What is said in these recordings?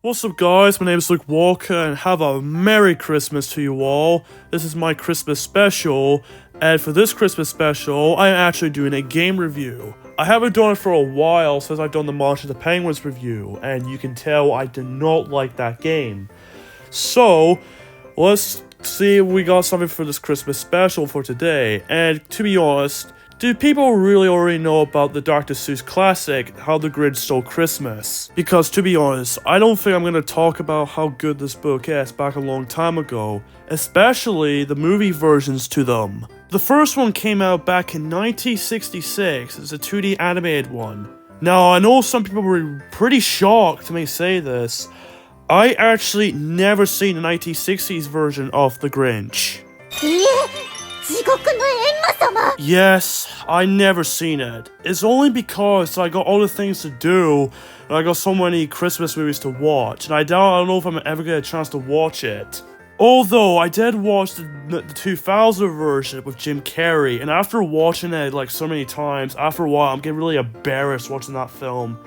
What's up guys, my name is Luke Walker and have a Merry Christmas to you all. This is my Christmas special, and for this Christmas special, I am actually doing a game review. I haven't done it for a while since I've done the March of the Penguins review, and you can tell I did not like that game. So, let's see if we got something for this Christmas special for today, and to be honest, do people really already know about the Dr. Seuss classic, How the Grinch Stole Christmas? Because to be honest, I don't think I'm going to talk about how good this book is back a long time ago, especially the movie versions to them. The first one came out back in 1966, it's a 2D animated one. Now I know some people were pretty shocked to me say this, I actually never seen the 1960s version of The Grinch. Yes, I never seen it. It's only because I got all the things to do, and I got so many Christmas movies to watch, and I don't know if I'm ever get a chance to watch it. Although, I did watch the 2000 version with Jim Carrey, and after watching it like so many times, after a while I'm getting really embarrassed watching that film.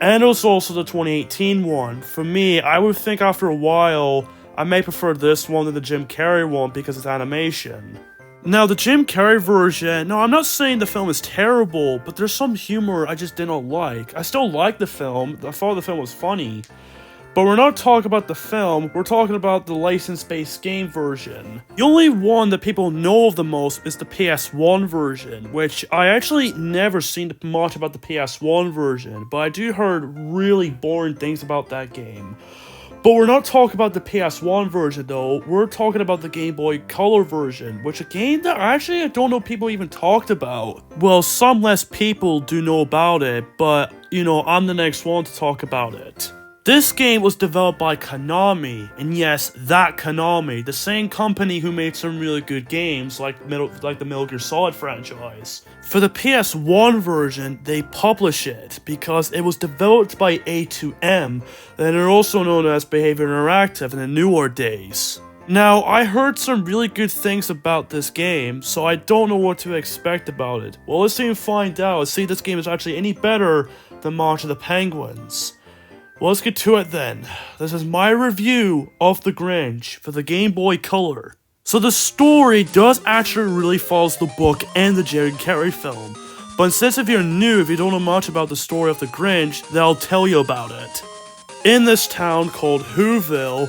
And it was also the 2018 one. For me, I would think after a while, I may prefer this one than the Jim Carrey one because it's animation. Now, the Jim Carrey version, no, I'm not saying the film is terrible, but there's some humor I just didn't like. I still like the film, I thought the film was funny. But we're not talking about the film, we're talking about the license-based game version. The only one that people know of the most is the PS1 version, which I actually never seen much about the PS1 version, but I do heard really boring things about that game. But we're not talking about the PS1 version though, we're talking about the Game Boy Color version, which a game that actually I don't know people even talked about. Well, some less people do know about it, but, you know, I'm the next one to talk about it. This game was developed by Konami, and yes, that Konami, the same company who made some really good games like the Metal Gear Solid franchise. For the PS1 version, they publish it because it was developed by A2M, and they're also known as Behavior Interactive in the newer days. Now, I heard some really good things about this game, so I don't know what to expect about it. Well, let's see and find out. Let's see if this game is actually any better than March of the Penguins. Well, let's get to it then. This is my review of The Grinch for the Game Boy Color. So the story does actually really follow the book and the Jim Carrey film. But since if you're new, if you don't know much about the story of The Grinch, then I'll tell you about it. In this town called Whoville,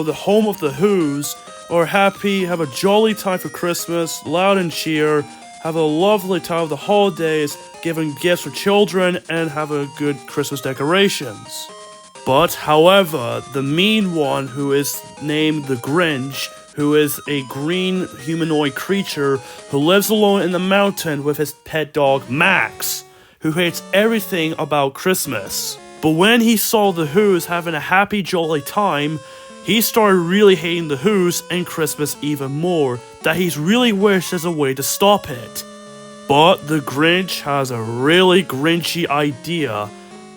the home of the Whos, are happy, have a jolly time for Christmas, loud and cheer, have a lovely time of the holidays, giving gifts for children, and have a good Christmas decorations. But, however, the mean one, who is named the Grinch, who is a green humanoid creature who lives alone in the mountain with his pet dog Max, who hates everything about Christmas. But when he saw the Whos having a happy jolly time, he started really hating the Whos and Christmas even more, that he's really wished there's a way to stop it. But the Grinch has a really Grinchy idea.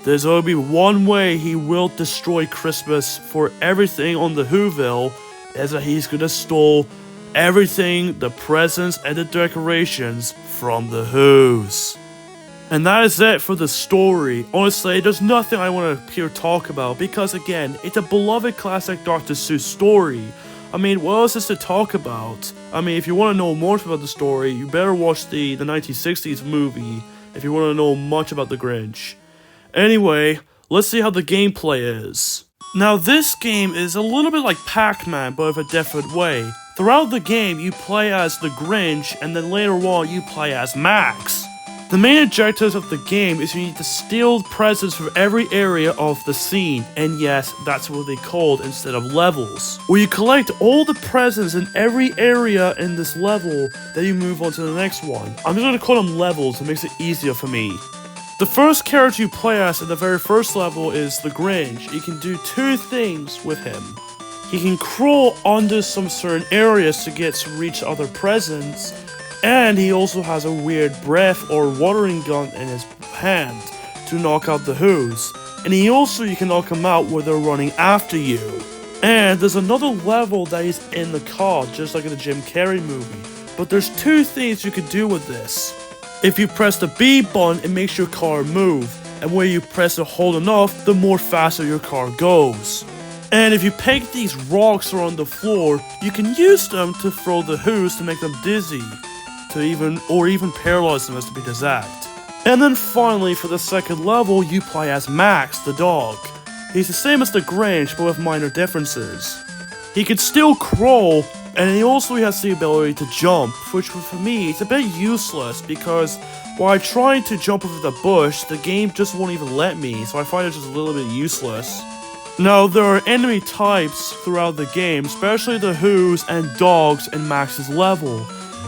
There's only one way he will destroy Christmas for everything on the Whoville, is that he's gonna steal everything, the presents and the decorations from the Whos. And that is it for the story. Honestly, there's nothing I want to here talk about because again, it's a beloved classic Dr. Seuss story. I mean, what else is to talk about? I mean, if you want to know more about the story, you better watch the 1960s movie if you want to know much about the Grinch. Anyway, let's see how the gameplay is. Now this game is a little bit like Pac-Man, but in a different way. Throughout the game, you play as the Grinch, and then later on, you play as Max. The main objectives of the game is you need to steal presents from every area of the scene, and yes, that's what they called instead of levels. Where you collect all the presents in every area in this level, then you move on to the next one. I'm just gonna call them levels, it makes it easier for me. The first character you play as in the very first level is the Grinch. You can do two things with him. He can crawl under some certain areas to reach other presents, and he also has a weird breath or watering gun in his hand to knock out the Whos. And you can knock them out where they're running after you. And there's another level that he's in the car, just like in the Jim Carrey movie. But there's two things you can do with this. If you press the B button, it makes your car move. and where you press or hold enough, the more faster your car goes. And if you pick these rocks around the floor, you can use them to throw the Who's to make them dizzy, or even paralyze them as to be exact. And then finally, for the second level, you play as Max, the dog. He's the same as the Grinch, but with minor differences. He can still crawl, and he also has the ability to jump, which for me is a bit useless because while I try to jump over the bush, the game just won't even let me, so I find it just a little bit useless. Now, there are enemy types throughout the game, especially the Who's and dogs in Max's level.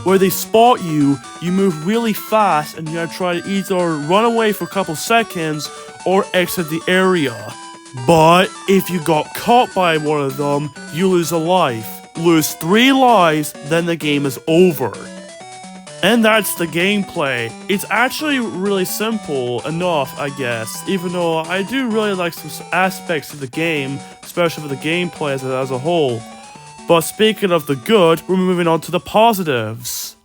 Where they spot you, you move really fast and you gotta try to either run away for a couple seconds or exit the area. But if you got caught by one of them, you lose a life. Lose 3 lives, then the game is over. And that's the gameplay. It's actually really simple enough, I guess, even though I do really like some aspects of the game, especially for the gameplay as a whole. But speaking of the good, we're moving on to the positives.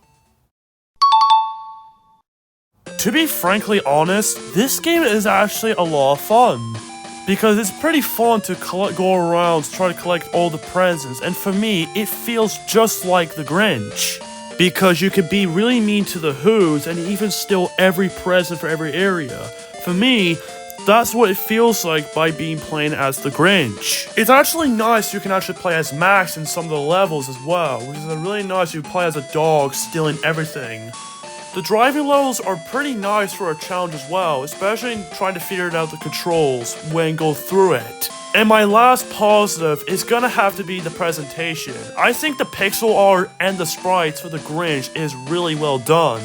To be frankly honest, this game is actually a lot of fun. Because it's pretty fun to go around, try to collect all the presents, and for me, it feels just like the Grinch. Because you can be really mean to the Who's and even steal every present for every area. For me, that's what it feels like by playing as the Grinch. It's actually nice you can actually play as Max in some of the levels as well, which is really nice you play as a dog stealing everything. The driving levels are pretty nice for a challenge as well, especially in trying to figure out the controls when go through it. And my last positive is gonna have to be the presentation. I think the pixel art and the sprites for the Grinch is really well done.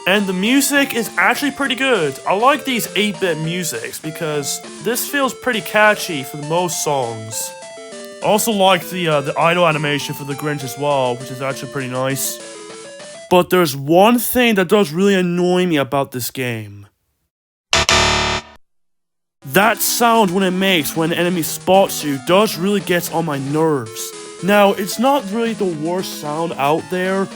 And the music is actually pretty good. I like these 8-bit musics because this feels pretty catchy for most songs. I also like the idle animation for the Grinch as well, which is actually pretty nice. But there's one thing that does really annoy me about this game. That sound when it makes when an enemy spots you does really get on my nerves. Now, it's not really the worst sound out there.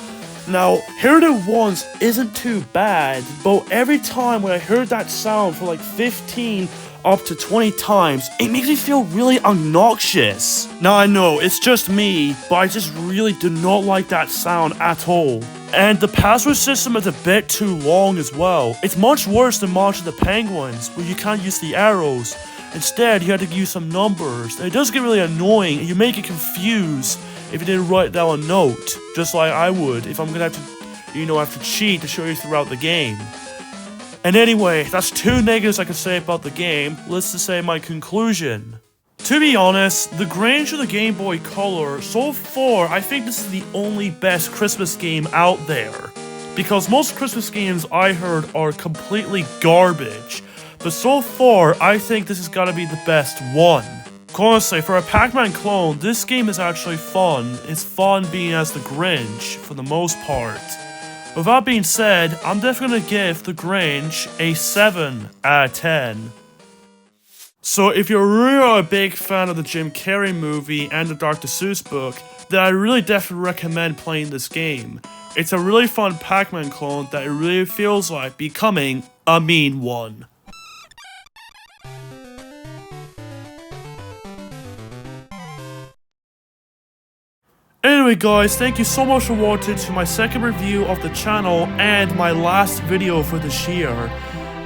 Now, hearing it once isn't too bad, but every time when I heard that sound for like 15 up to 20 times, it makes me feel really obnoxious. Now I know, it's just me, but I just really do not like that sound at all. And the password system is a bit too long as well. It's much worse than March of the Penguins, where you can't use the arrows. Instead, you have to use some numbers. And it does get really annoying, and you may get confused if you didn't write down a note, just like I would if I'm gonna have to, have to cheat to show you throughout the game. And anyway, that's 2 negatives I can say about the game. Let's just say my conclusion. To be honest, the Grinch of the Game Boy Color, so far, I think this is the only best Christmas game out there. Because most Christmas games I heard are completely garbage. But so far, I think this has gotta be the best one. Honestly, for a Pac-Man clone, this game is actually fun. It's fun being as the Grinch, for the most part. With that being said, I'm definitely gonna give the Grinch a 7 out of 10. So if you're really a big fan of the Jim Carrey movie and the Dr. Seuss book, then I really definitely recommend playing this game. It's a really fun Pac-Man clone that it really feels like becoming a mean one. Anyway guys, thank you so much for watching to my second review of the channel and my last video for this year.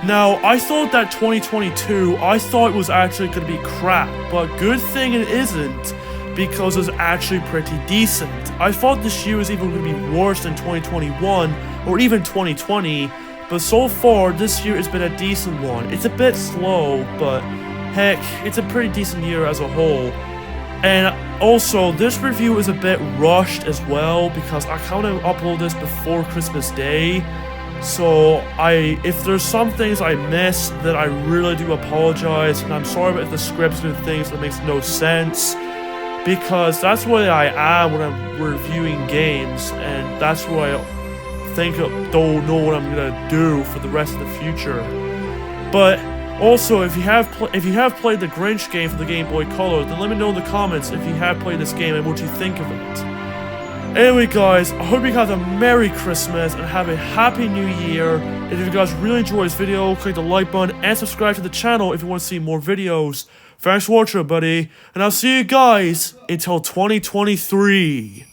Now, I thought that 2022, I thought it was actually going to be crap, but good thing it isn't, because it's actually pretty decent. I thought this year was even going to be worse than 2021, or even 2020, but so far, this year has been a decent one. It's a bit slow, but heck, it's a pretty decent year as a whole. And also, this review is a bit rushed as well, because I kind of uploaded this before Christmas Day. So, if there's some things I missed, then I really do apologize, and I'm sorry about if the script's doing things that makes no sense, because that's what I am when I'm reviewing games, and that's what I don't know what I'm gonna do for the rest of the future. But also, if you have played the Grinch game for the Game Boy Color, then let me know in the comments if you have played this game and what you think of it. Anyway guys, I hope you have a Merry Christmas and have a Happy New Year. If you guys really enjoyed this video, click the like button and subscribe to the channel if you want to see more videos. Thanks for watching everybody, and I'll see you guys until 2023.